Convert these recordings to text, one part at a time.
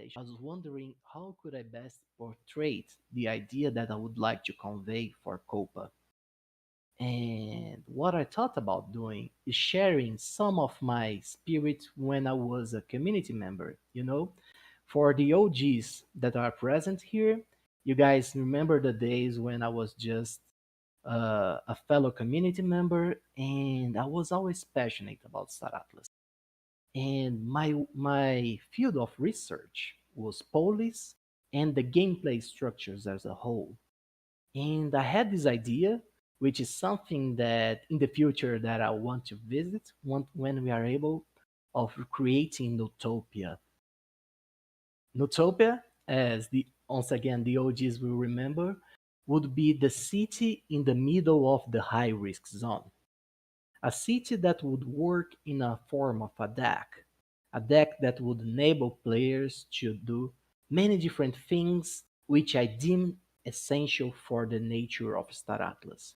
presentation. I was wondering how could I best portray the idea that I would like to convey for Copa. And what I thought about doing is sharing some of my spirit when I was a community member, For the OGs that are present here, you guys remember the days when I was just a fellow community member and I was always passionate about Star Atlas. And my field of research was police and the gameplay structures as a whole. And I had this idea, which is something that in the future that I want to visit when we are able of creating Notopia. Notopia, as the once again the OGs will remember, would be the city in the middle of the high risk zone. A city that would work in a form of a deck that would enable players to do many different things which I deem essential for the nature of Star Atlas.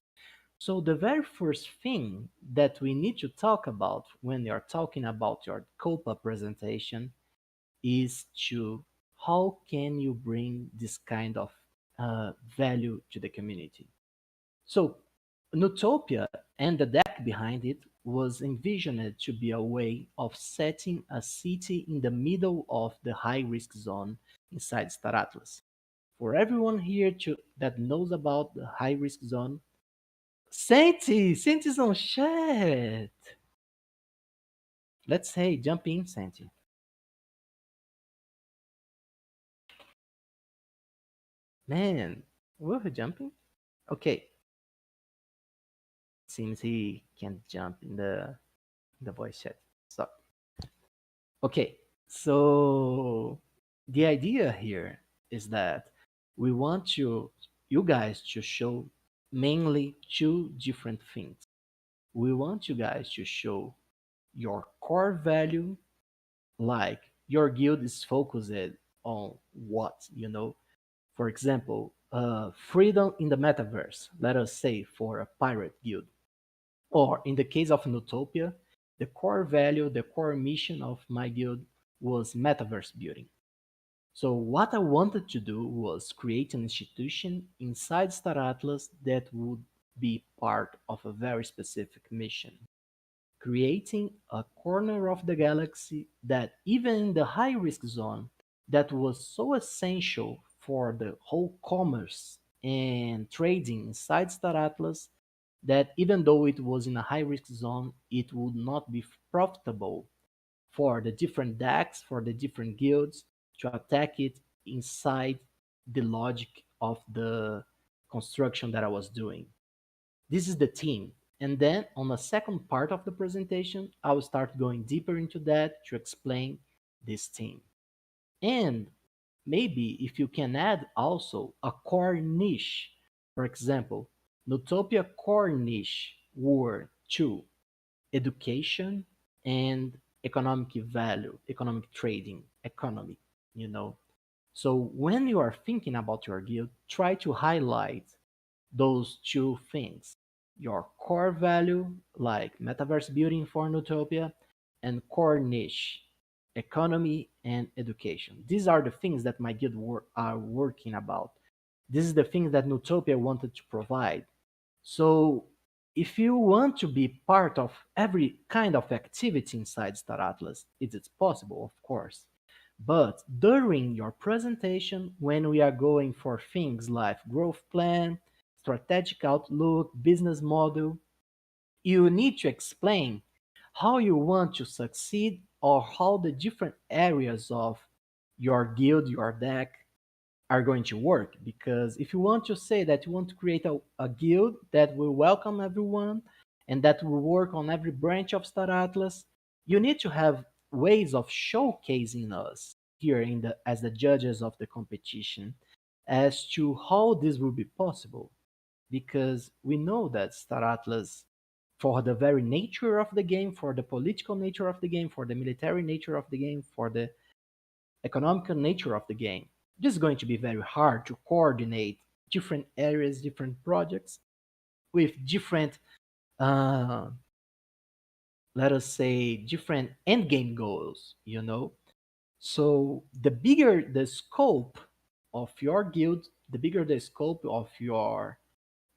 So the very first thing that we need to talk about when you're talking about your COPA presentation is to how can you bring this kind of value to the community. So Nutopia and the deck behind it was envisioned to be a way of setting a city in the middle of the high risk zone inside Star Atlas. For everyone here that knows about the high risk zone, Santi's on chat. Let's say jump in, Santi. Man, were you jumping? Okay, seems he can't jump in the voice chat. So okay, so the idea here is that we want you guys to show mainly two different things. We want you guys to show your core value, like your guild is focused on what, For example, freedom in the metaverse, let us say for a pirate guild. Or in the case of Nutopia, the core value, the core mission of my guild was metaverse building. So what I wanted to do was create an institution inside Star Atlas that would be part of a very specific mission, creating a corner of the galaxy that even in the high risk zone that was so essential for the whole commerce and trading inside Star Atlas that even though it was in a high risk zone, it would not be profitable for the different decks, for the different guilds to attack it inside the logic of the construction that I was doing. This is the team. And then on the second part of the presentation, I will start going deeper into that to explain this team. And maybe if you can add also a core niche, for example, Notopia core niche were two, education and economic value, economic trading, economy, you know. So when you are thinking about your guild, try to highlight those two things, your core value, like metaverse building for Nutopia, and core niche, economy and education. These are the things that my guild are working about. This is the things that Nutopia wanted to provide. So if you want to be part of every kind of activity inside Star Atlas, it is possible, of course. But during your presentation, when we are going for things like growth plan, strategic outlook, business model, you need to explain how you want to succeed or how the different areas of your guild, your deck are going to work. Because if you want to say that you want to create a guild that will welcome everyone and that will work on every branch of Star Atlas, you need to have ways of showcasing us here as the judges of the competition as to how this will be possible. Because we know that Star Atlas, for the very nature of the game, for the political nature of the game, for the military nature of the game, for the economical nature of the game, this is going to be very hard to coordinate different areas, different projects with different, uh, let us say, different end game goals, So the bigger the scope of your guild, the bigger the scope of your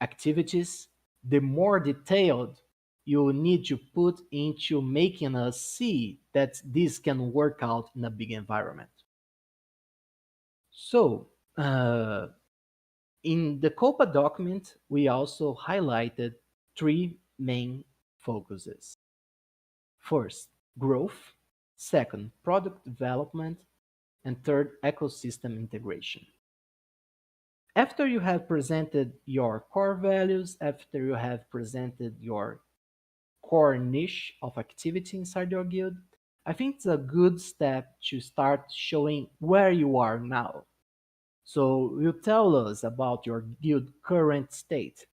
activities, the more detailed you need to put into making us see that this can work out in a big environment. So, in the COPA document, we also highlighted three main focuses. First, growth. Second, product development. And third, ecosystem integration. After you have presented your core values, after you have presented your core niche of activity inside your guild, I think it's a good step to start showing where you are now. So you tell us about your guild current state,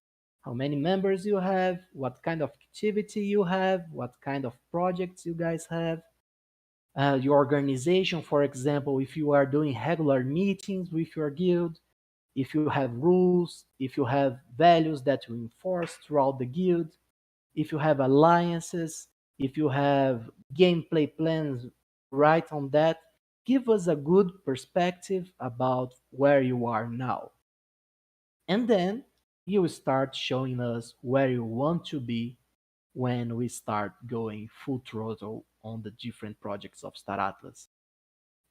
how many members you have, what kind of activity you have, what kind of projects you guys have, your organization, for example, if you are doing regular meetings with your guild, if you have rules, if you have values that you enforce throughout the guild, if you have alliances, if you have gameplay plans right on that, give us a good perspective about where you are now. And then you start showing us where you want to be when we start going full throttle on the different projects of Star Atlas.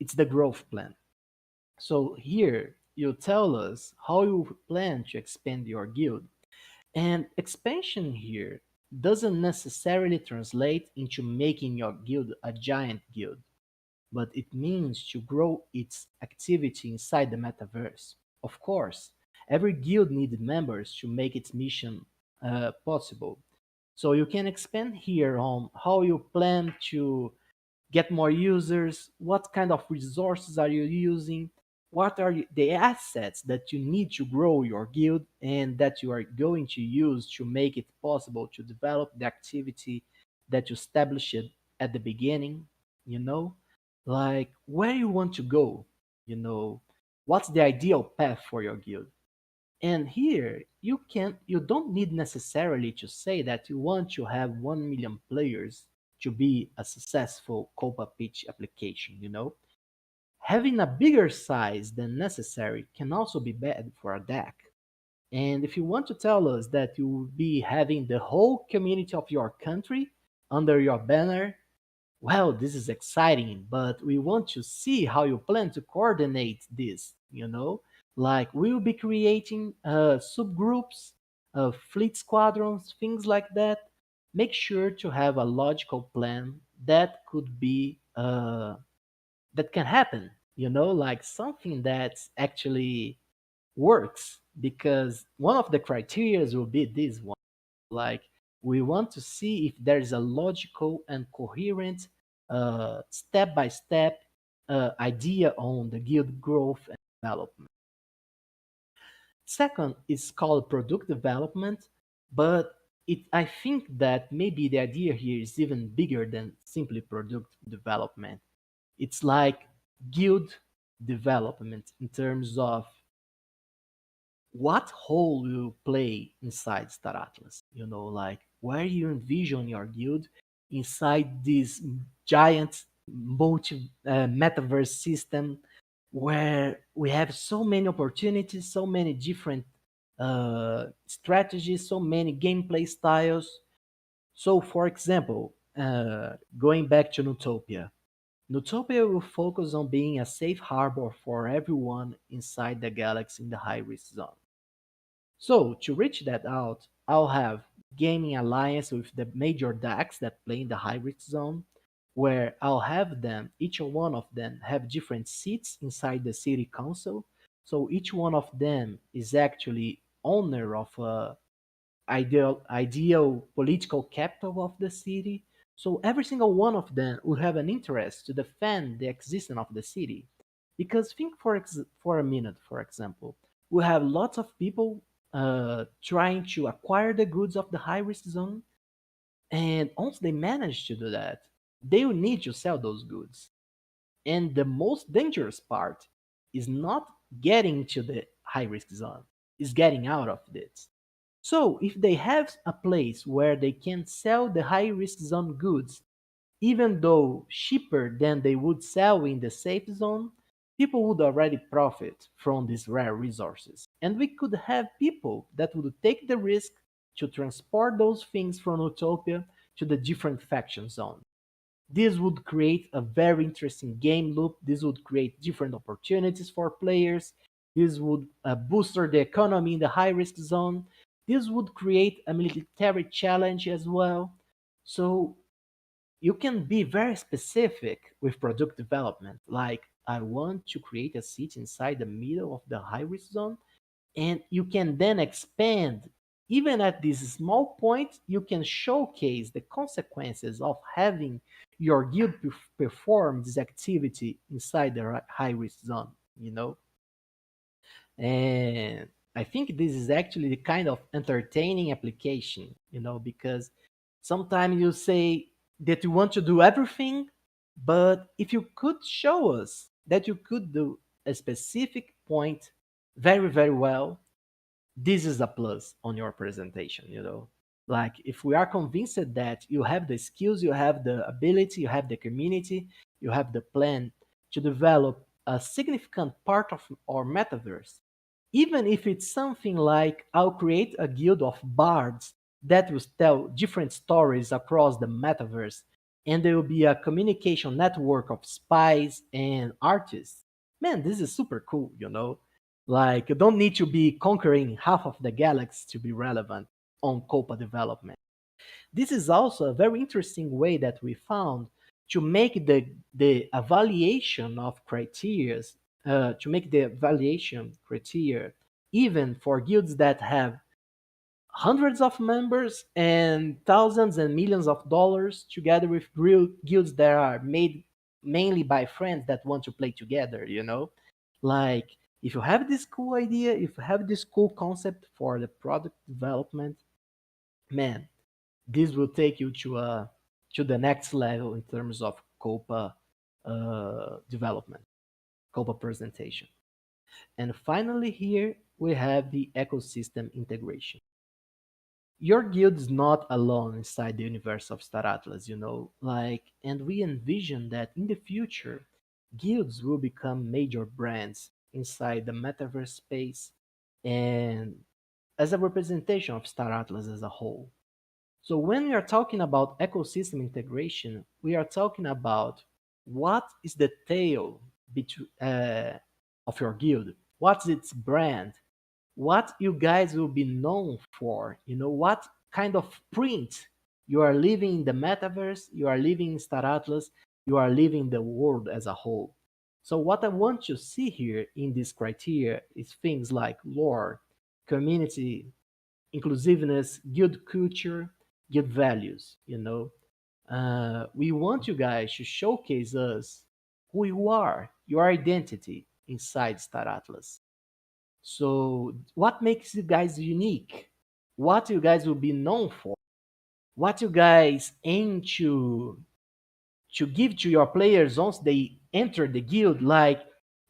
It's the growth plan. So here you tell us how you plan to expand your guild. And expansion here doesn't necessarily translate into making your guild a giant guild, but it means to grow its activity inside the metaverse. Of course, every guild needs members to make its mission possible. So you can expand here on how you plan to get more users, what kind of resources are you using, what are the assets that you need to grow your guild and that you are going to use to make it possible to develop the activity that you established at the beginning, you know, like where you want to go, you know, what's the ideal path for your guild. And here you don't need necessarily to say that you want to have 1 million players to be a successful Copa pitch application, you know? Having a bigger size than necessary can also be bad for a deck. And if you want to tell us that you will be having the whole community of your country under your banner, well, this is exciting, but we want to see how you plan to coordinate this, you know? Like, we'll be creating subgroups, fleet squadrons, things like that. Make sure to have a logical plan that could be, that can happen, you know? Like something that actually works, because one of the criteria will be this one. Like, we want to see if there is a logical and coherent step by step idea on the guild growth and development. Second is called product development, but I think that maybe the idea here is even bigger than simply product development. It's like guild development in terms of what role you play inside Star Atlas. You know, like where you envision your guild inside this giant multi metaverse system where we have so many opportunities, so many different strategies, so many gameplay styles. So, for example, going back to Nutopia, Nutopia will focus on being a safe harbor for everyone inside the galaxy in the high risk zone. So to reach that out, I'll have gaming alliance with the major decks that play in the high risk zone, where I'll have them, each one of them have different seats inside the city council. So each one of them is actually owner of a ideal political capital of the city. So every single one of them will have an interest to defend the existence of the city. Because think for a minute, for example, we have lots of people trying to acquire the goods of the high risk zone, and once they manage to do that, they will need to sell those goods. And the most dangerous part is not getting to the high risk zone, is getting out of it. So if they have a place where they can sell the high risk zone goods even though cheaper than they would sell in the safe zone, people would already profit from these rare resources. And we could have people that would take the risk to transport those things from Utopia to the different faction zones. This would create a very interesting game loop. This would create different opportunities for players. This would boost the economy in the high risk zone. This would create a military challenge as well. So you can be very specific with product development. Like, I want to create a city inside the middle of the high risk zone, and you can then expand. Even at this small point, you can showcase the consequences of having your guild perform this activity inside the high risk zone, you know? And I think this is actually the kind of entertaining application, because sometimes you say that you want to do everything, but if you could show us that you could do a specific point very, very well, this is a plus on your presentation. Like, if we are convinced that you have the skills, you have the ability, you have the community, you have the plan to develop a significant part of our metaverse, even if it's something like, I'll create a guild of bards that will tell different stories across the metaverse, and there will be a communication network of spies and artists. Man, this is super cool. Like, you don't need to be conquering half of the galaxy to be relevant on Copa development. This is also a very interesting way that we found to make the evaluation of criteria, even for guilds that have hundreds of members and thousands and millions of dollars, together with guilds that are made mainly by friends that want to play together. Like, if you have this cool idea, if you have this cool concept for the product development, man, this will take you to the next level in terms of Copa development, Copa presentation. And finally, here we have the ecosystem integration. Your guild is not alone inside the universe of Star Atlas. Like, and we envision that in the future, guilds will become major brands inside the metaverse space and as a representation of Star Atlas as a whole. So when we are talking about ecosystem integration, we are talking about what is the tail of your guild, what's its brand, what you guys will be known for, what kind of print you are leaving in the metaverse, you are leaving in Star Atlas, you are leaving the world as a whole. So what I want to see here in this criteria is things like lore, community, inclusiveness, guild culture, guild values. We want you guys to showcase us who you are, your identity inside Star Atlas. So, what makes you guys unique? What you guys will be known for? What you guys aim to give to your players once they enter the guild? Like,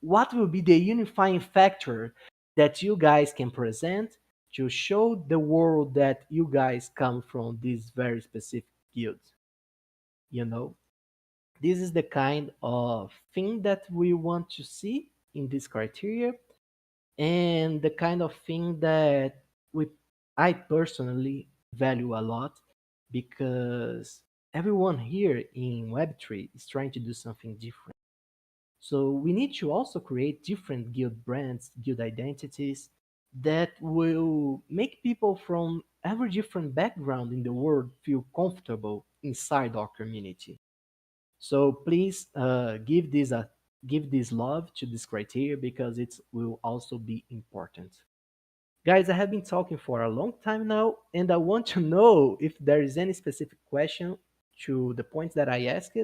what will be the unifying factor that you guys can present to show the world that you guys come from this very specific guild? You know, this is the kind of thing that we want to see in this criteria, and the kind of thing that we I personally value a lot, because everyone here in Web3 is trying to do something different. So we need to also create different guild brands, guild identities that will make people from every different background in the world feel comfortable inside our community. So please give this love to this criteria, because it will also be important. Guys, I have been talking for a long time now, and I want to know if there is any specific question to the points that I asked,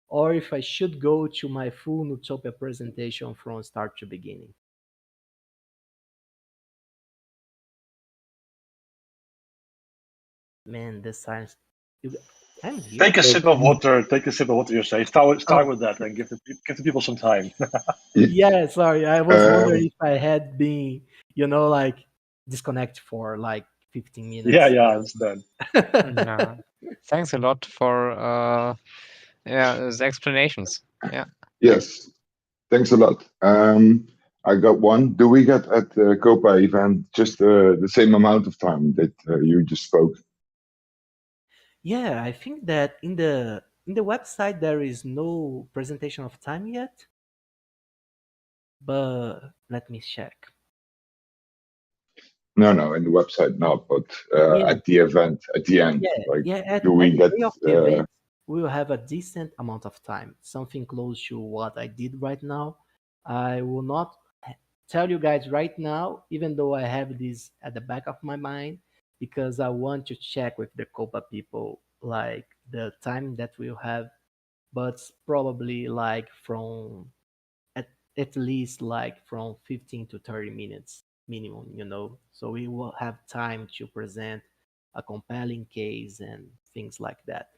or if I should go to my full Nutopia presentation from start to beginning. Man, the science. You, I'm here. Take a sip of water. Take a sip of water. You say start Oh, with that and give the people some time. yeah, sorry. I was wondering Um, if I had been, like, disconnected for like 15 Yeah, minutes. yeah, I understand. Yeah. Thanks a lot for the explanations. Yeah. Yes, thanks a lot. I got one. Do we get at the Copa event just the same amount of time that you just spoke? Yeah, I think that in the website there is no presentation of time yet, but let me check. No, no, in the website not, but Yeah, at the event at the end, yeah, like, yeah. do At we the get? day of the event, we will have a decent amount of time, something close to what I did right now. I will not tell you guys right now, even though I have this at the back of my mind, because I want to check with the Copa people, like the time that we'll have, but probably like from at, at least like from 15 to 30 minutes minimum, so we will have time to present a compelling case and things like that,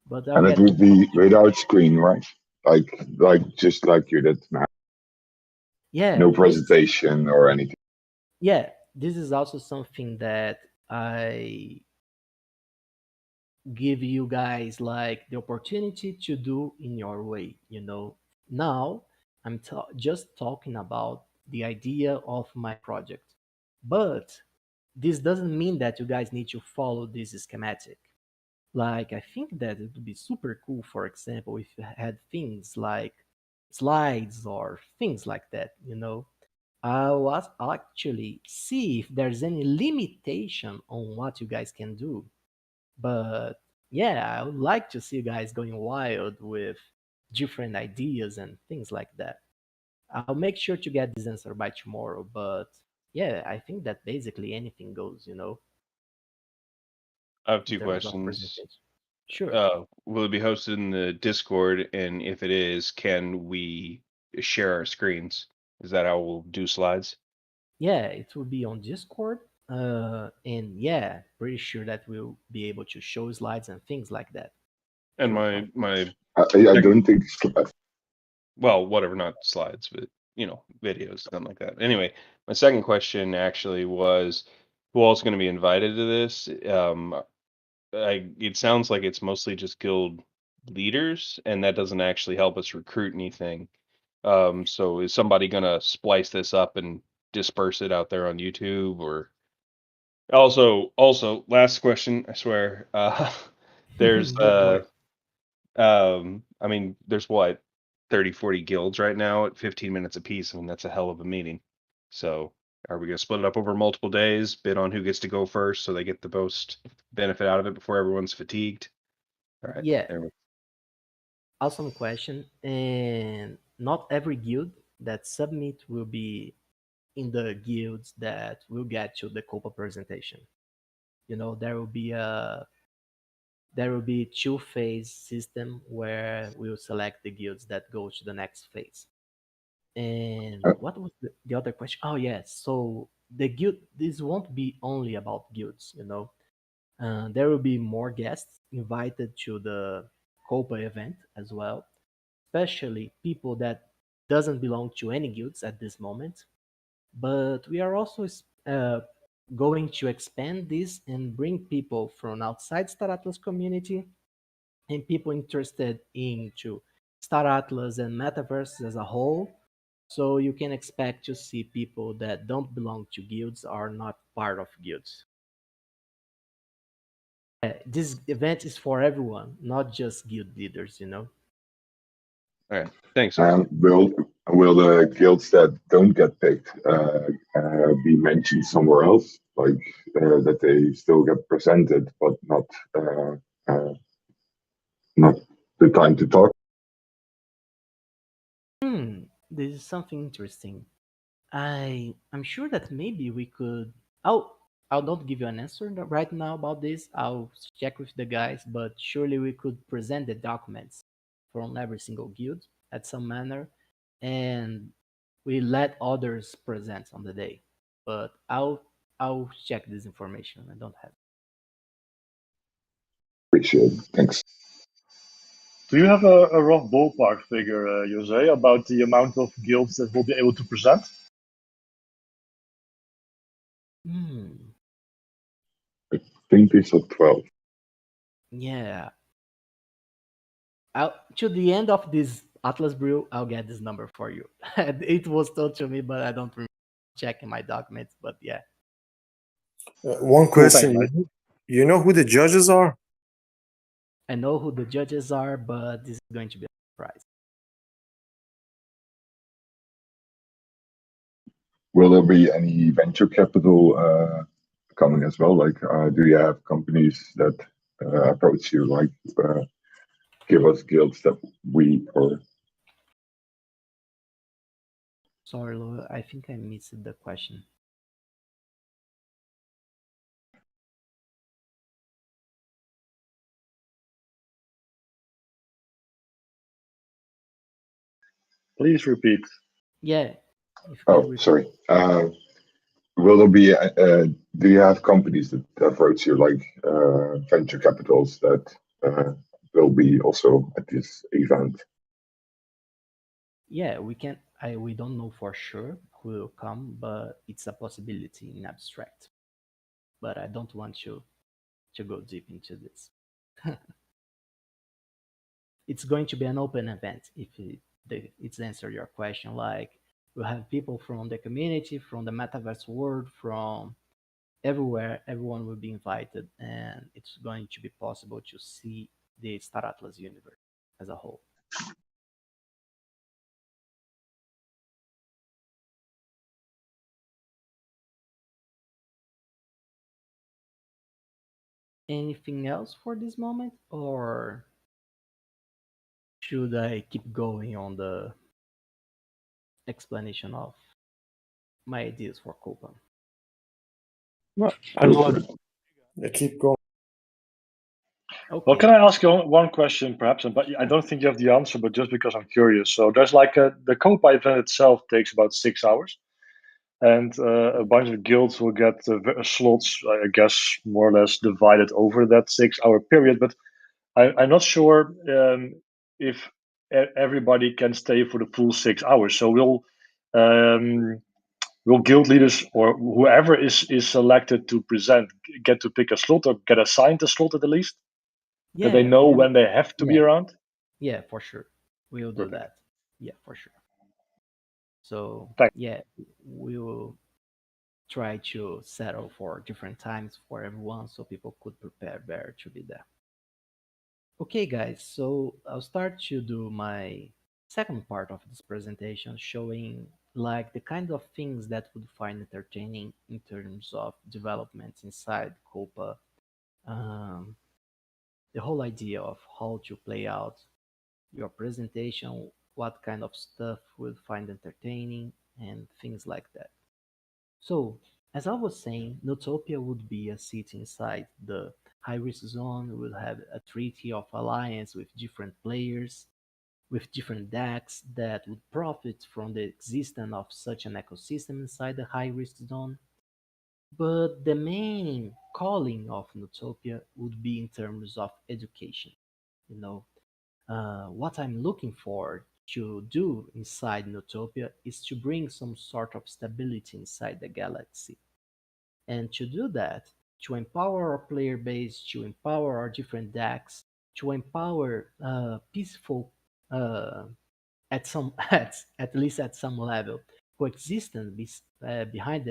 but I'll And it get would more be without information. screen, right? Like just like you did now, Yeah, no presentation or anything. yeah, this is also something that I give you guys like the opportunity to do in your way. Now I'm just talking about the idea of my project, but this doesn't mean that you guys need to follow this schematic. Like, I think that it would be super cool, for example, if you had things like slides or things like that. I was actually see if there's any limitation on what you guys can do. But yeah, I would like to see you guys going wild with different ideas and things like that. I'll make sure to get this answer by tomorrow. But yeah, I think that basically anything goes, I have in two terms of questions. presentation. Sure. Will it be hosted in the Discord? And if it is, can we share our screens? Is that how we'll do slides? Yeah, it will be on Discord. And yeah, pretty sure that we'll be able to show slides and things like that. And Sure. my I second, don't think. well, whatever, not slides, but videos, something like that. Anyway, my second question actually was, who else going to be invited to this? It sounds like it's mostly just guild leaders, and that doesn't actually help us recruit anything. So is somebody gonna splice this up and disperse it out there on YouTube? Or also last question, I swear. There's Go for it. I mean, there's what, 30, 40 guilds right now at 15 minutes apiece. I mean, that's a hell of a meeting. So are we gonna split it up over multiple days, bid on who gets to go first so they get the most benefit out of it before everyone's fatigued? All right, Yeah, there we awesome question. And not every guild that submit will be in the guilds that will get to the Copa presentation. There will be two-phase system where we'll select the guilds that go to the next phase. And Uh, what was the other question? Oh yes, so the guild. This won't be only about guilds. There will be more guests invited to the Copa event as well, especially people that doesn't belong to any guilds at this moment. But we are also going to expand this and bring people from outside Star Atlas community and people interested into Star Atlas and metaverse as a whole. So you can expect to see people that don't belong to guilds, are not part of guilds. This event is for everyone, not just guild leaders. All right. Thanks, guys. Will the guilds that don't get picked be mentioned somewhere else, like that they still get presented, but uh, uh, not the time to talk? This is something interesting. I'm sure that maybe we could. I'll not give you an answer right now about this. I'll check with the guys, but surely we could present the documents from every single guild at some manner, and we let others present on the day. But I'll check this information. I don't have. Appreciate it. Thanks. Do you have a rough ballpark figure, Jose, about the amount of guilds that will be able to present? Hmm. think they said 12. Yeah. To the end of this Atlas Brew, I'll get this number for you. It was told to me, but I don't remember checking my documents. But yeah, One Cool, thanks, question. guys. You know who the judges are? I know who the judges are, but this is going to be a surprise. Will there be any venture capital coming as well? Like, do you have companies that approach you, like, give us guilds that we or Sorry, Lou, I think I missed the question. Please repeat. Yeah, if you can oh, repeat. sorry. Will there be? Do you have companies that approach you, like venture capitals that will be also at this event? Yeah, we can. We don't know for sure who will come, but it's a possibility in abstract. But I don't want to go deep into this. It's going to be an open event if it's answer your question. Like we'll have people from the community, from the metaverse world, from everywhere. Everyone will be invited, and it's going to be possible to see the Star Atlas universe as a whole. Anything else for this moment, or should I keep going on the explanation of my ideas for Copa? No, Go for it. keep going. Well, Okay. can I ask you one question, perhaps? But I don't think you have the answer, but just because I'm curious. So there's like the Copa event itself takes about 6 hours, and a bunch of guilds will get slots, I guess, more or less divided over that 6 hour period. But I'm not sure if everybody can stay for the full 6 hours. So will guild leaders or whoever is selected to present get to pick a slot or get assigned a slot at the least? That they Yeah, know when they have to be yeah, around? yeah, for sure. We'll do Perfect. that. Yeah, for sure. So Thanks. yeah, we will try to settle for different times for everyone so people could prepare better to be there. Okay, guys, so I'll start to do my second part of this presentation showing like the kind of things that would find entertaining in terms of developments inside Copa. Um, the whole idea of how to play out your presentation, what kind of stuff will find entertaining, and things like that. So, as I was saying, Notopia would be a city inside the high risk zone. We will have a treaty of alliance with different players, with different decks that would profit from the existence of such an ecosystem inside the high risk zone. But the main calling of Notopia would be in terms of education. You know, what I'm looking for to do inside Notopia is to bring some sort of stability inside the galaxy. And to do that, to empower our player base, to empower our different decks, to empower peaceful, uh, at some at least at some level, coexistence behind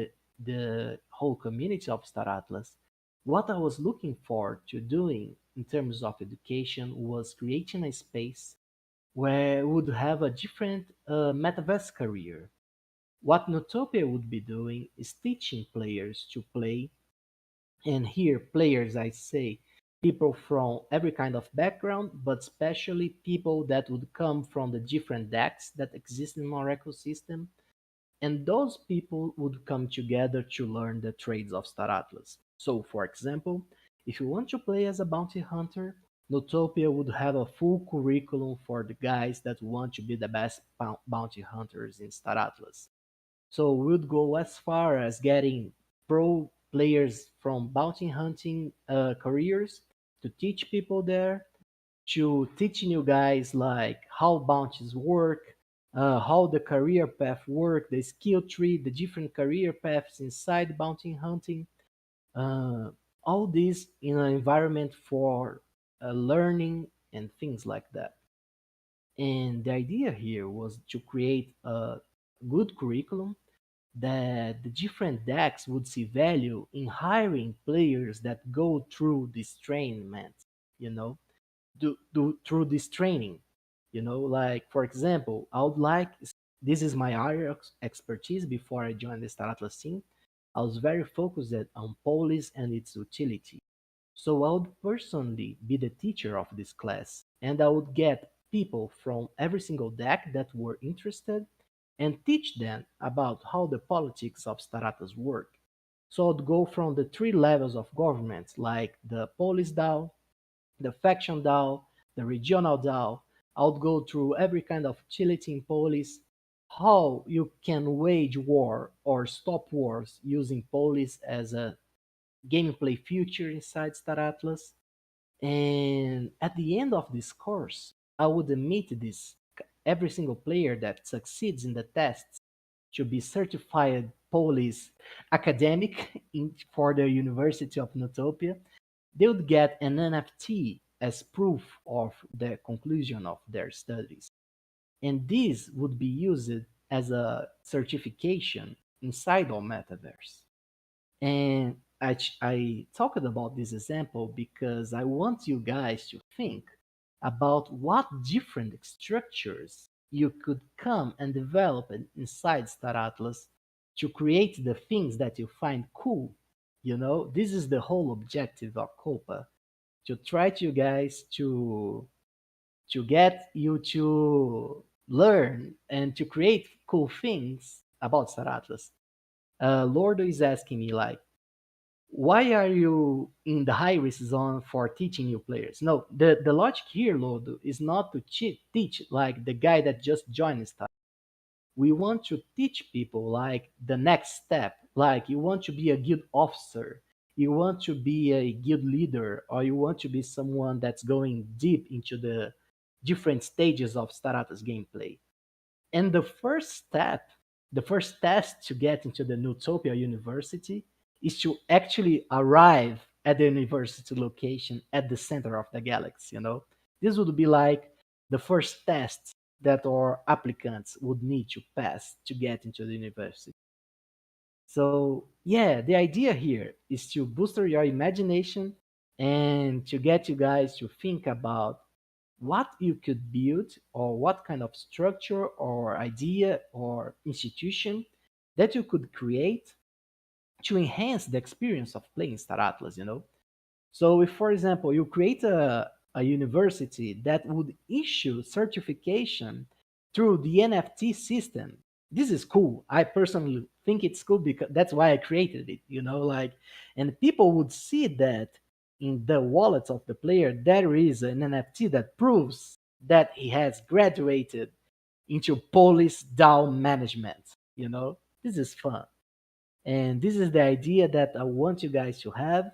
the whole community of Star Atlas. What I was looking for to doing in terms of education was creating a space where we would have a different metaverse career. What Notopia would be doing is teaching players to play, and here players I say people from every kind of background, but especially people that would come from the different decks that exist in our ecosystem, and those people would come together to learn the trades of Star Atlas. So, for example, if you want to play as a bounty hunter, Notopia would have a full curriculum for the guys that want to be the best bounty hunters in Star Atlas. So we would go as far as getting pro players from bounty hunting careers to teach people there, to teach new guys like how bounties work, how the career path work, the skill tree, the different career paths inside bounty hunting. Uh, all this in an environment for learning and things like that. And the idea here was to create a good curriculum that the different decks would see value in hiring players that go through this training, you know, do through this training. Like for example, I would like this is my area of expertise before I joined the Star Atlas team. I was very focused on Polis and its utility. So I would personally be the teacher of this class, and I would get people from every single deck that were interested and teach them about how the politics of Staratas work. So I'd go from the three levels of government, like the Polis DAO, the faction DAO, the regional DAO. I would go through every kind of utility in Polis, how you can wage war or stop wars using Polis as a gameplay feature inside Star Atlas. And at the end of this course, I would admit this every single player that succeeds in the tests to be certified police academic for the University of Notopia. They would get an NFT as proof of the conclusion of their studies. And this would be used as a certification inside our metaverse. And I talked about this example because I want you guys to think about what different structures you could come and develop inside Star Atlas to create the things that you find cool. This is the whole objective of Copa, to try to you guys to get you to learn and to create cool things about Star Atlas. Lordo is asking me like, why are you in the high risk zone for teaching new players? No, the logic here, Lodo, is not to teach like the guy that just joined stuff. We want to teach people like the next step. Like you want to be a guild officer, you want to be a guild leader, or you want to be someone that's going deep into the different stages of Staratas gameplay. And the first step, the first test to get into the Newtopia University is to actually arrive at the university location at the center of the galaxy. This would be like the first test that our applicants would need to pass to get into the university. So, yeah, the idea here is to boost your imagination and to get you guys to think about what you could build or what kind of structure or idea or institution that you could create to enhance the experience of playing Star Atlas. So if, for example, you create a university that would issue certification through the NFT system, this is cool. I personally think it's cool because that's why I created it, like, and people would see that in the wallets of the player, there is an NFT that proves that he has graduated into police DAO management. This is fun. And this is the idea that I want you guys to have.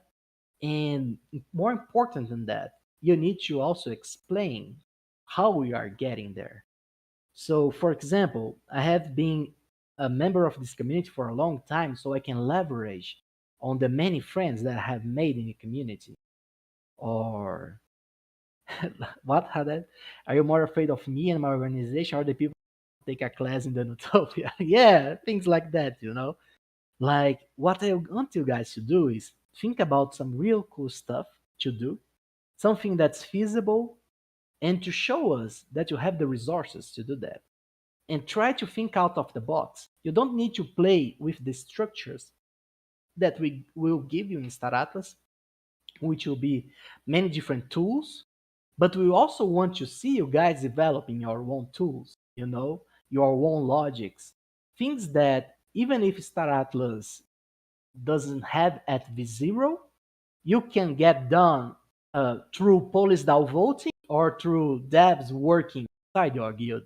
And more important than that, you need to also explain how we are getting there. So, for example, I have been a member of this community for a long time, so I can leverage on the many friends that I have made in the community. Or, what, Haddad? Are you more afraid of me and my organization, or the people who take a class in the Nutopia? Yeah, things like that. Like, what I want you guys to do is think about some real cool stuff to do, something that's feasible, and to show us that you have the resources to do that. And try to think out of the box. You don't need to play with the structures that we will give you in Star Atlas, which will be many different tools, but we also want to see you guys developing your own tools, your own logics, things that even if Star Atlas doesn't have at V0, you can get done through Police DAO voting or through devs working inside your guild.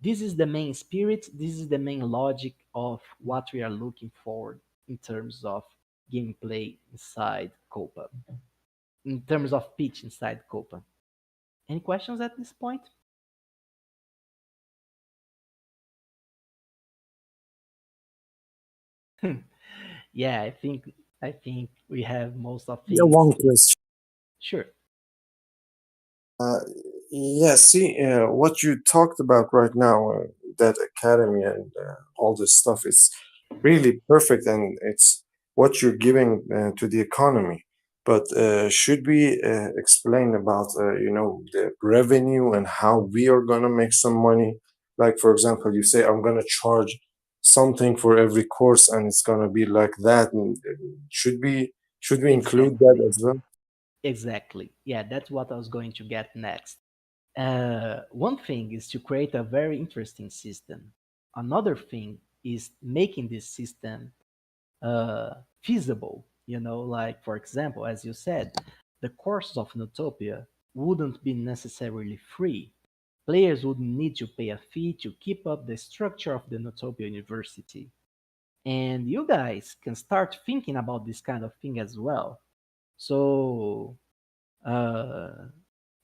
This is the main spirit, this is the main logic of what we are looking for in terms of gameplay inside Copa, in terms of pitch inside Copa. Any questions at this point? Yeah, I think I think we have most of Yeah, things. one question. Sure. Uh, yeah, see, what you talked about right now, that academy and all this stuff, is really perfect, and it's what you're giving to the economy. But should we explain about, the revenue and how we are gonna make some money? Like, for example, you say I'm gonna charge something for every course, and it's gonna be like that. And should we include that Exactly. as well? Exactly. Yeah, that's what I was going to get next. One thing is to create a very interesting system. Another thing is making this system feasible. Like for example, as you said, the courses of Notopia wouldn't be necessarily free. Players would need to pay a fee to keep up the structure of the Notopia University. And you guys can start thinking about this kind of thing as well. So uh,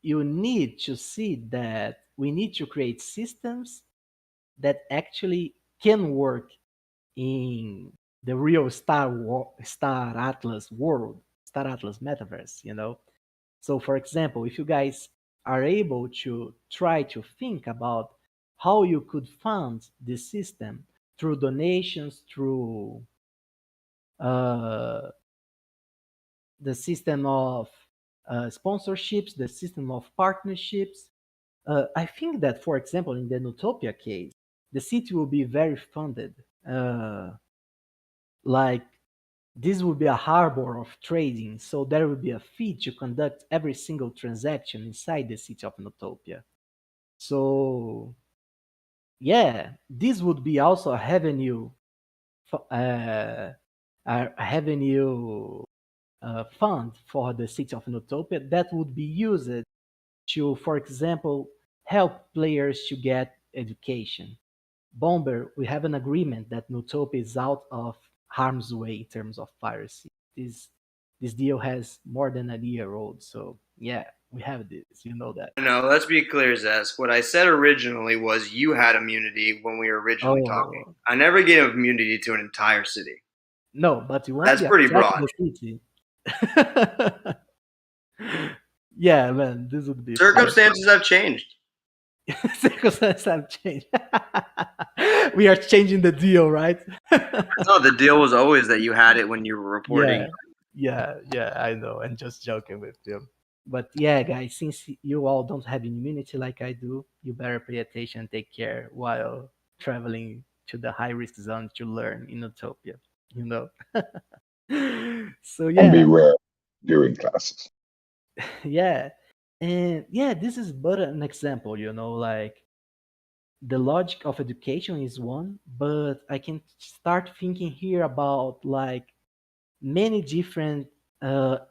you need to see that we need to create systems that actually can work in the real Star Atlas world, Star Atlas metaverse. So, for example, if you guys are able to try to think about how you could fund this system through donations, through uh, the system of sponsorships, the system of partnerships. I think that, for example, in the Nutopia case, the city will be very funded. Uh, like this will be a harbor of trading, so there will be a fee to conduct every single transaction inside the city of Nutopia. So yeah, this would be also a revenue, fund for the city of Nutopia that would be used to, for example, help players to get education. Bomber, we have an agreement that Nutopia is out of harm's way in terms of piracy. This deal has more than a year old, so yeah, we have this. You know that. No, let's be clear, Zest. What I said originally was you had immunity when we were originally talking. Oh I never gave immunity to an entire city. no, but you won't That's be pretty attacking broad. the city. Yeah, man, this would be fun. Circumstances have changed. Circumstances have changed. We are changing the deal, right? No, the deal was always that you had it when you were reporting. Yeah, yeah, I know. And just joking with you. But yeah, guys, since you all don't have immunity like I do, you better pay attention and take care while traveling to the high risk zone to learn in Utopia, you know? So And yeah, beware during classes. yeah. And yeah, this is but an example, like the logic of education is one, but I can start thinking here about like many different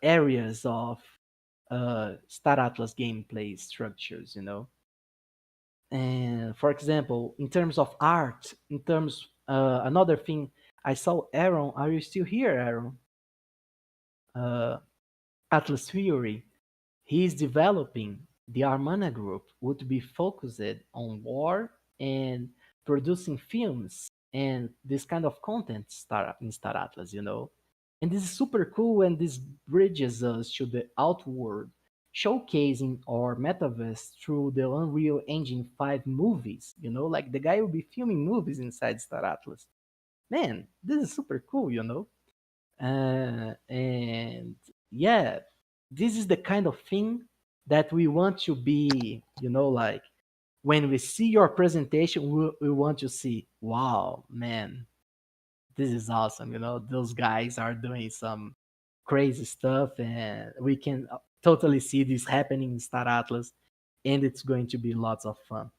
areas of Star Atlas gameplay structures. And for example, in terms of art, in terms another thing, I saw Aaron. Are you still here, Aaron? Uh, Atlas Theory. He is developing the Armana Group would be focused on war and producing films and this kind of content in Star Atlas. And this is super cool, and this bridges us to the outward, showcasing our metaverse through the Unreal Engine 5 movies. Like the guy will be filming movies inside Star Atlas. Man, this is super cool. And yeah, this is the kind of thing that we want to be, like when we see your presentation, we want to see, wow, man, this is awesome. Those guys are doing some crazy stuff, and we can totally see this happening in Star Atlas, and it's going to be lots of fun.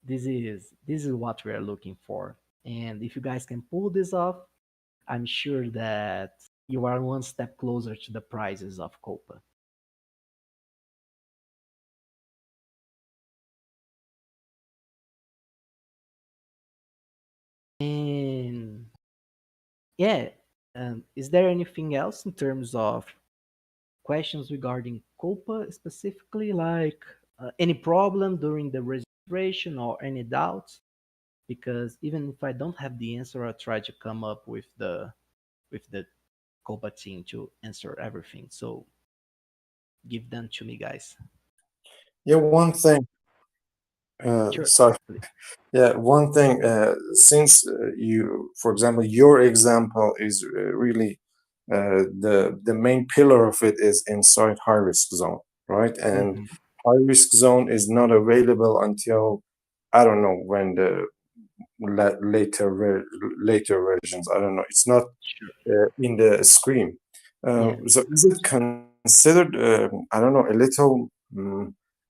This is what we are looking for. And if you guys can pull this off, I'm sure that you are one step closer to the prizes of Copa. And yeah, is there anything else in terms of questions regarding Copa specifically, like any problem during the registration or any doubts? Because even if I don't have the answer, I'll try to come up with with the Copa team to answer everything. So give them to me, guys. Yeah, one thing. Sure. Sorry. Please. Yeah, one thing. Since you, for example, your example is really the main pillar of it is inside high risk zone, right? And Hmm. high risk zone is not available until I don't know when the later later versions. I don't know. It's not Sure. in the Scream. Yeah. So is it considered, I don't know, a little,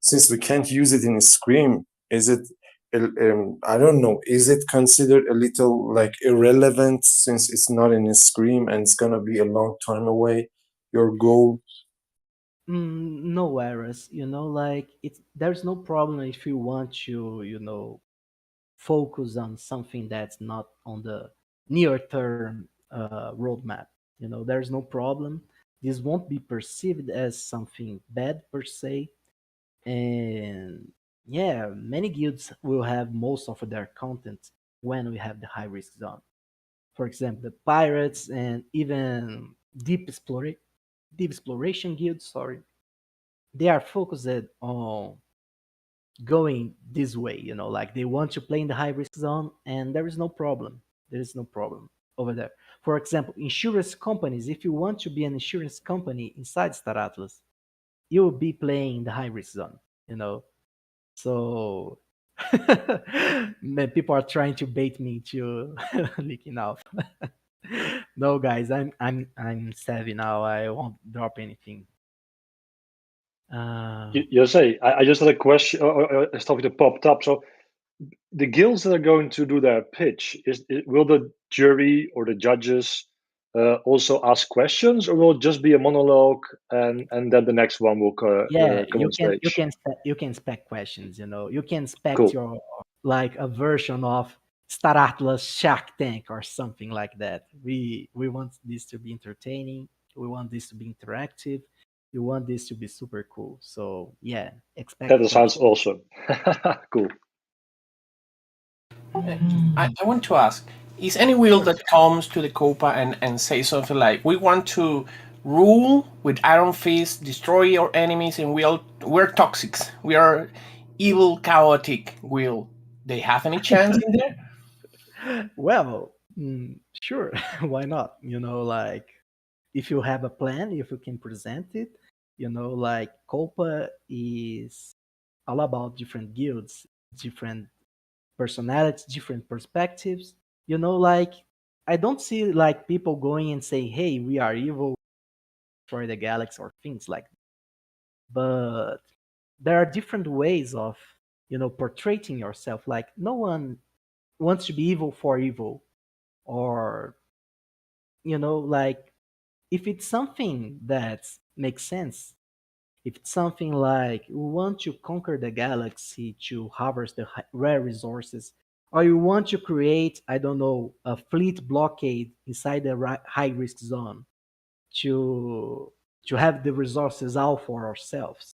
since we can't use it in Scream, is it, I don't know, is it considered a little like irrelevant since it's not in a Scream and it's gonna be a long time away? Your goal? No errors. Like there's no problem if you want to, focus on something that's not on the near term roadmap. There's no problem. This won't be perceived as something bad per se. And yeah, many guilds will have most of their content when we have the high risk zone. For example, the pirates and even deep exploration guilds, sorry, they are focused on going this way, like they want to play in the high risk zone, and there is no problem. There is no problem over there. For example, insurance companies, if you want to be an insurance company inside Star Atlas, you will be playing the high risk zone, you know. So man, people are trying to bait me to leaking out. No, guys, I'm savvy now. I won't drop anything. Uh, Say, I just had a question, or a topic that popped up. So the guilds that are going to do their pitch, will the jury or the judges also ask questions, or will it just be a monologue and then the next one will yeah, come on stage? you can spec questions. You can spec Cool. your like a version of Star Atlas Shark Tank or something like that. We want this to be entertaining. We want this to be interactive. We want this to be super cool. So yeah, expect That sounds questions. awesome. Cool. I want to ask: is any wheel Sure. that comes to the Copa and say something like, "We want to rule with Iron Fist, destroy your enemies, and we're toxics. We are evil, chaotic." Will they have any chance in there? Well, sure. Why not? Like if you have a plan, if you can present it, like Copa is all about different guilds, different personalities, different perspectives. Like I don't see like people going and say, "Hey, we are evil, destroy the galaxy" or things like that. But there are different ways of, portraying yourself. Like no one wants to be evil for evil, or like if it's something that makes sense, if it's something like you want to conquer the galaxy to harvest the rare resources, or you want to create, I don't know, a fleet blockade inside the high risk zone to have the resources all for ourselves,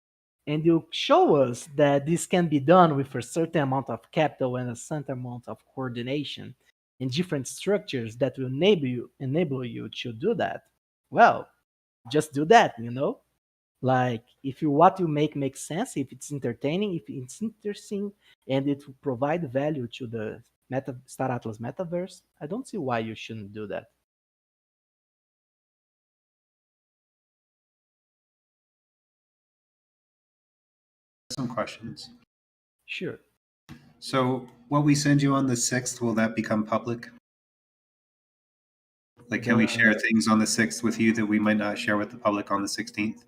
and you show us that this can be done with a certain amount of capital and a certain amount of coordination and different structures that will enable you to do that. Well, just do that. Like if you what you make makes sense, if it's entertaining, if it's interesting, and it will provide value to the Star Atlas metaverse, I don't see why you shouldn't do that. Some questions. Sure. So, what we send you on the 6th, will that become public? Like, can we share The things on the 6th with you that we might not share with the public on the 16th?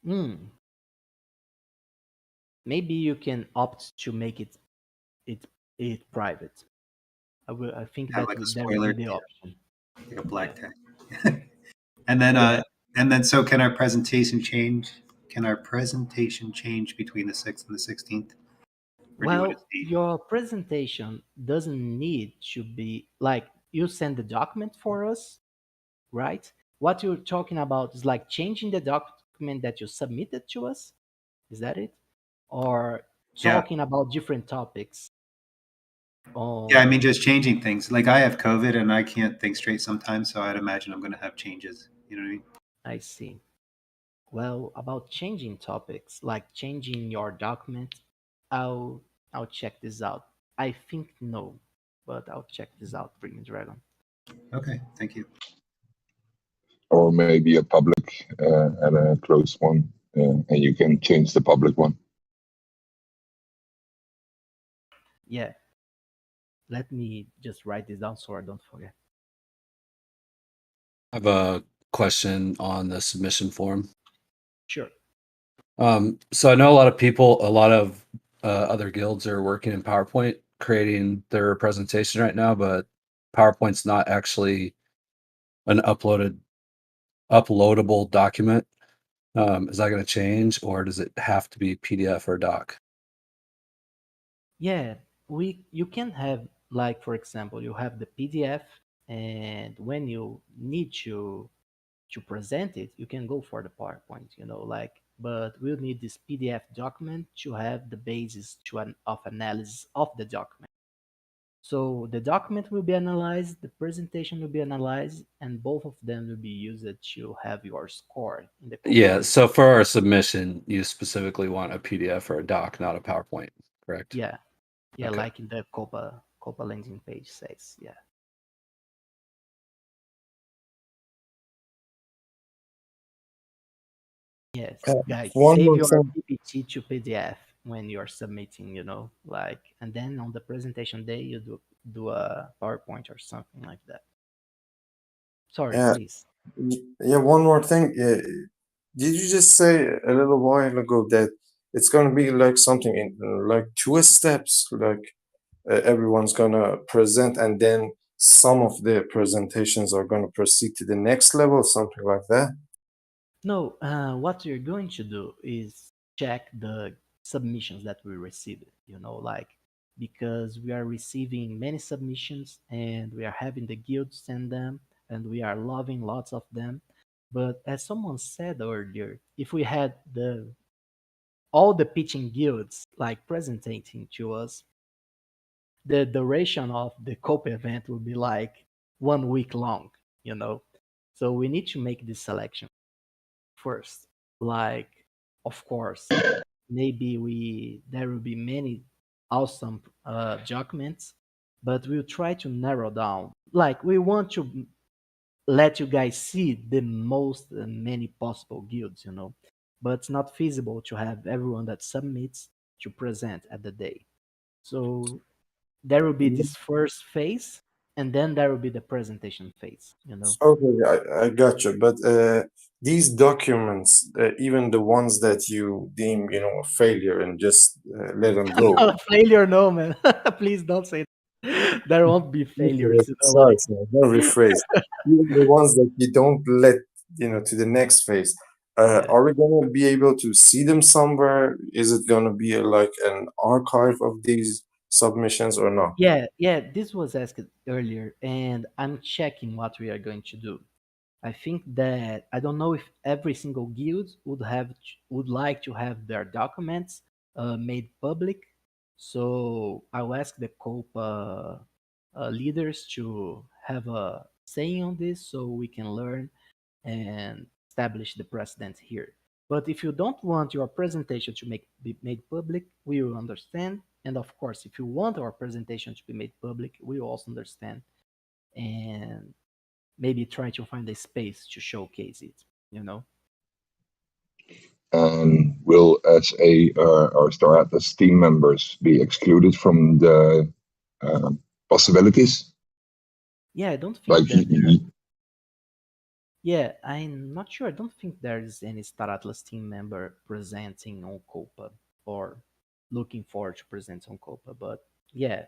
mm, maybe you can opt to make it it private. I think Have like a that would be spoiler, the option. like a Yeah. black tag. and then, Yeah. so can our presentation change? Can our presentation change between the 6th and the 16th? Or do you want to Well, see? your presentation doesn't need to be like you send the document for us, right? What you're talking about is like changing the document that you submitted to us. Is that it? Or Yeah. talking about different topics? Oh, Yeah, I mean, just changing things. Like I have COVID and I can't think straight sometimes, so I'd imagine I'm going to have changes. You know what I mean? I see. Well, about changing topics, like changing your document, I'll I'll check this out. I think no, but I'll check this out, Premium Dragon. Okay, thank you. Or maybe a public and a closed one, and you can change the public one. Yeah, let me just write this down so I don't forget. I have a question on the submission form. Sure. So I know a lot of people, a lot of other guilds are working in PowerPoint, creating their presentation right now, but PowerPoint's not actually an uploadable document. Is that going to change, or does it have to be PDF or doc? Yeah, you can have, like, for example, you have the PDF, and when you need to present it, you can go for the PowerPoint, like, but we'll need this PDF document to have the basis of analysis of the document. So the document will be analyzed, the presentation will be analyzed, and both of them will be used to have your score in the Yeah, company. so for our submission, you specifically want a PDF or a doc, not a PowerPoint, correct? Yeah, yeah, Okay. like in the Copa landing page says, yeah. Yes, guys, One save more your thing. PPT to PDF when you're submitting, like, and then on the presentation day you do a PowerPoint or something like that. Sorry, Yeah, please. yeah. One more thing. Did you just say a little while ago that it's gonna be like something in like two steps, like everyone's gonna present, and then some of the presentations are gonna proceed to the next level, something like that? No, what you're going to do is check the submissions that we received, like, because we are receiving many submissions and we are having the guild send them and we are loving lots of them. But as someone said earlier, if we had all the pitching guilds like presenting to us, the duration of the COP event will be like 1 week long, you know. So we need to make this selection first. Like, of course, maybe there will be many awesome documents, but we'll try to narrow down. Like, we want to let you guys see the most many possible guilds, but it's not feasible to have everyone that submits to present at the day. So there will be this first phase, and then there will be the presentation phase. Okay, I got you. But these documents, even the ones that you deem, a failure and just let them go. Failure, no, man. Please don't say that. There won't be failures, Sorry, like. sorry, don't rephrase. Even the ones that you don't let, to the next phase. Yeah. Are we gonna be able to see them somewhere? Is it gonna be like an archive of these submissions or not? Yeah, this was asked earlier, and I'm checking what we are going to do. I think that I don't know if every single guild would like to have their documents made public. So I'll ask the COPA leaders to have a say on this, so we can learn and establish the precedent here. But if you don't want your presentation to be made public, we will understand. And of course, if you want our presentation to be made public, we will also understand. And maybe try to find a space to showcase it. And will SA or Star Atlas team members be excluded from the possibilities? Yeah, I don't think Like, that Yeah, I'm not sure. I don't think there is any Star Atlas team member presenting on Copa or looking forward to present on Copa. But yeah,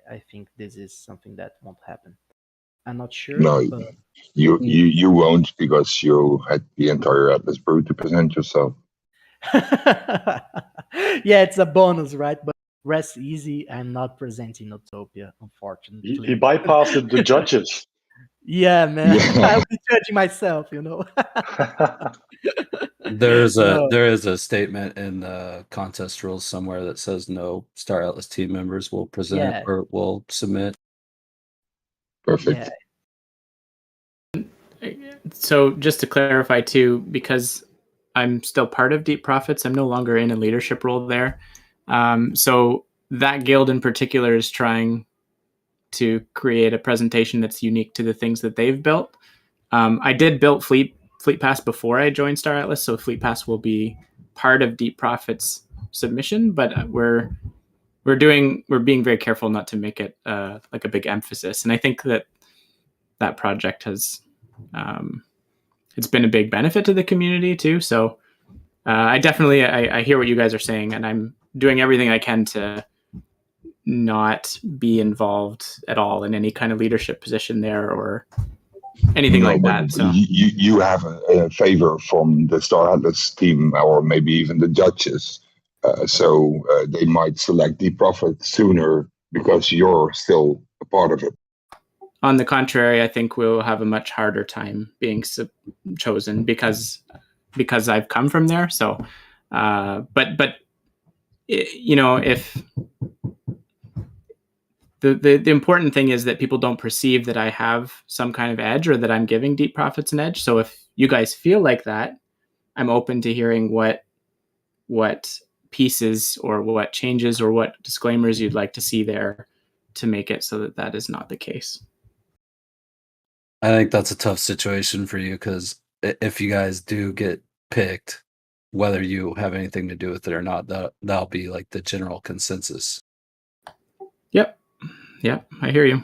I think this is something that won't happen. I'm not sure, no, but you won't, because you had the entire Atlas Brew to present yourself. yeah, it's a bonus, right? But rest easy. I'm not presenting Utopia, He unfortunately. bypassed the judges. Yeah, man. Yeah. I'll be judging myself. there is No. a statement in the contest rules somewhere that says no Star Atlas team members will present Yeah. or will submit. Perfect. Yeah. So just to clarify too, because I'm still part of Deep Profits, I'm no longer in a leadership role there. So that guild in particular is trying to create a presentation that's unique to the things that they've built. I did build Fleet Pass before I joined Star Atlas, so Fleet Pass will be part of Deep Profits submission, but we're being very careful not to make it like a big emphasis. And I think that project has it's been a big benefit to the community too. So I definitely I hear what you guys are saying, and I'm doing everything I can to not be involved at all in any kind of leadership position there or anything like but that. So you have a favor from the Star Atlas team, or maybe even the judges. So they might select the Prophet sooner because you're still a part of it. on the contrary, I think we'll have a much harder time being chosen because I've come from there. So, but you know, if the important thing is that people don't perceive that I have some kind of edge or that I'm giving Deep Profits an edge. So if you guys feel like that, I'm open to hearing what pieces or what changes or what disclaimers you'd like to see there to make it so that that is not the case. I think that's a tough situation for you because if you guys do get picked, whether you have anything to do with it or not, that'll be like the general consensus. Yep, I hear you.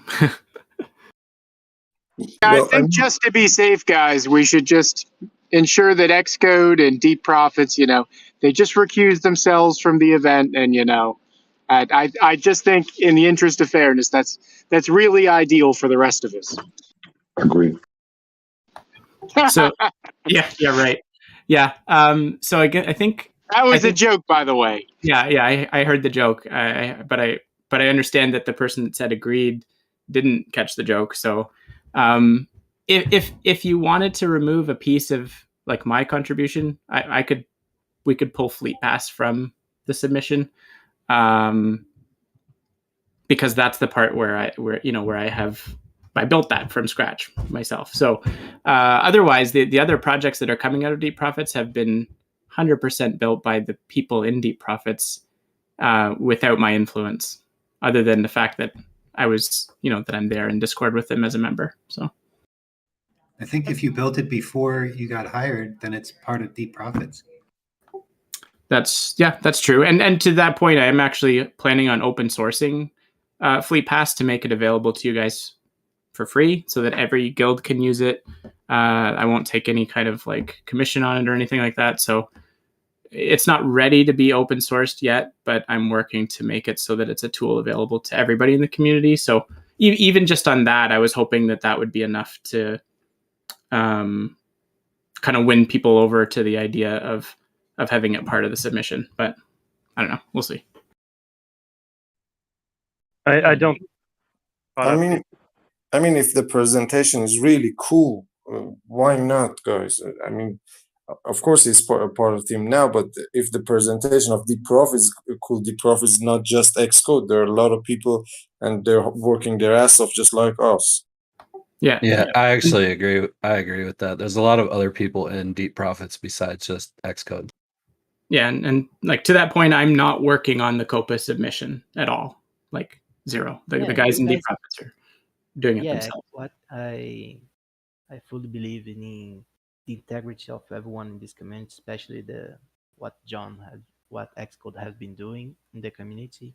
I Well, think just to be safe, guys, we should just ensure that Xcode and Deep Profits, they just recuse themselves from the event, and I just think, in the interest of fairness, that's really ideal for the rest of us. Agree. So yeah, right. Yeah. So I think that was a joke, by the way. Yeah. I heard the joke. But I understand that the person that said agreed didn't catch the joke. So, if you wanted to remove a piece of like my contribution, we could pull Fleet Pass from the submission, because that's the part where I built that from scratch myself. So otherwise, the other projects that are coming out of Deep Profits have been 100% built by the people in Deep Profits without my influence, other than the fact that I was, that I'm there in Discord with them as a member. So I think if you built it before you got hired, then it's part of Deep Profits. that's true. And to that point, I am actually planning on open sourcing Fleet Pass to make it available to you guys for free so that every guild can use it. I won't take any kind of like commission on it or anything like that. So it's not ready to be open sourced yet, but I'm working to make it so that it's a tool available to everybody in the community. So even just on that, I was hoping that would be enough to kind of win people over to the idea of having it part of the submission. But I don't know. We'll see. I don't. I mean, if the presentation is really cool, why not, guys? I mean, of course, it's part of the team now, but if the presentation of Deep Prof is cool, Deep Prof is not just Xcode. There are a lot of people, and they're working their ass off just like us. Yeah. I actually agree. I agree with that. There's a lot of other people in Deep Profits besides just Xcode. Yeah, and like to that point, I'm not working on the COPA submission at all. Like zero. The guys in Deep Profits are doing it themselves. What I fully believe in the integrity of everyone in this community, especially what Xcode has been doing in the community.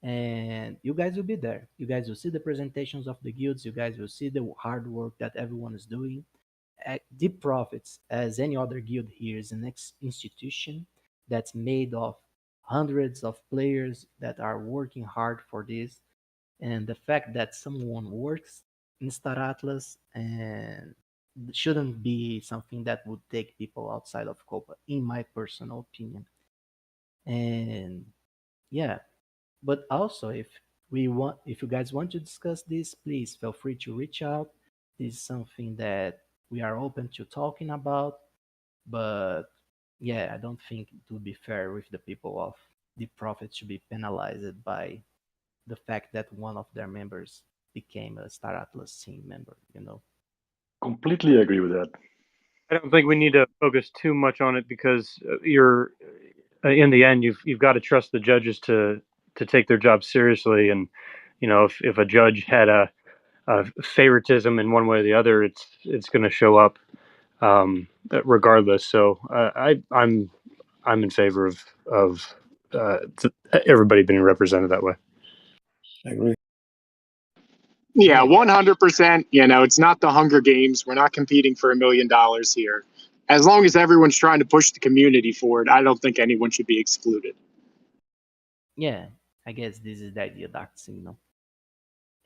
And you guys will be there. You guys will see the presentations of the guilds. You guys will see the hard work that everyone is doing. Deep Profits, as any other guild here, is an institution that's made of hundreds of players that are working hard for this. And the fact that someone works in Star Atlas and shouldn't be something that would take people outside of Copa, in my personal opinion. And yeah, but also if you guys want to discuss this, please feel free to reach out. This is something that we are open to talking about, but yeah, I don't think it would be fair with the people of Deep Profit to be penalized by the fact that one of their members became a Star Atlas team member, you know. Completely agree with that. I don't think we need to focus too much on it because you're in the end you've got to trust the judges to take their job seriously, and you know if a judge had a favoritism in one way or the other, it's going to show up regardless. So I'm in favor of everybody being represented that way. I agree. Yeah, Yeah, 100%. You know, it's not the Hunger Games. We're not competing for $1 million here. As long as everyone's trying to push the community forward, I don't think anyone should be excluded. yeah, I guess this is the idea, Dark Signal.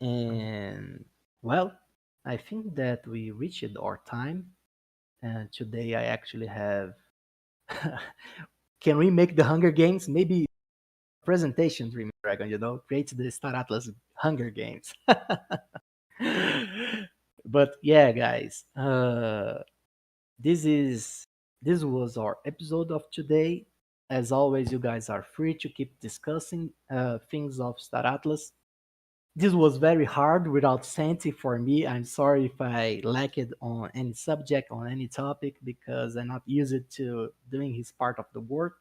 And well, I think that we reached our time. And today I actually have. Can we make the Hunger Games? Maybe presentation, Dream Dragon, you know, create the Star Atlas Hunger Games. But yeah, guys, this was our episode of today. As always, you guys are free to keep discussing things of Star Atlas. This was very hard without Santi for me. I'm sorry if I lacked on any subject, on any topic, because I'm not used to doing his part of the work.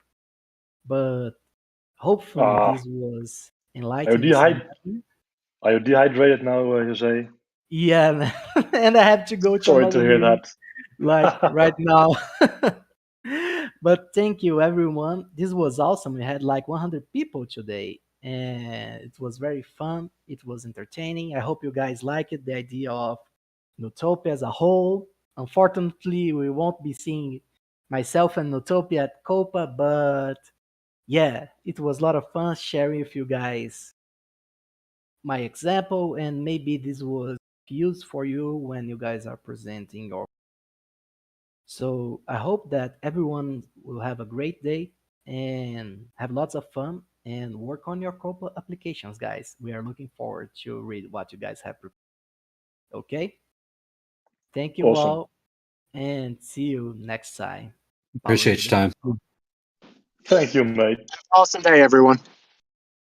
But hopefully this was Are enlightening you, some. are you dehydrated now, Jose? Yeah, man. And I have to go to Sorry to another hear meeting that. like right now. But thank you, everyone. This was awesome. We had like 100 people today, and it was very fun. It was entertaining. I hope you guys like it. The idea of Notopia as a whole. Unfortunately, we won't be seeing myself and Notopia at Copa, but yeah, it was a lot of fun sharing with you guys my example, and maybe this was used for you when you guys are presenting your. So I hope that everyone will have a great day and have lots of fun and work on your Copa applications, guys. We are looking forward to read what you guys have prepared. Okay? Thank you Awesome. all, and see you next time. Appreciate your time. Thank you, mate. Awesome day, everyone.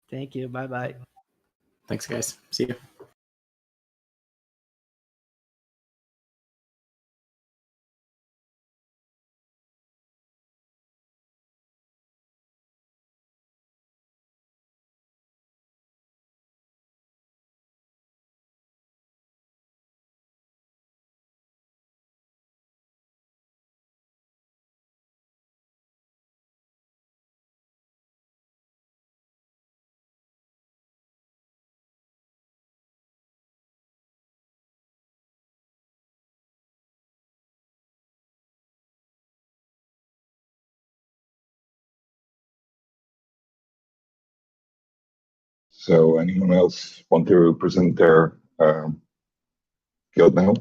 Thank you. Bye bye. Thanks, guys. See you. So anyone else want to present their guild now?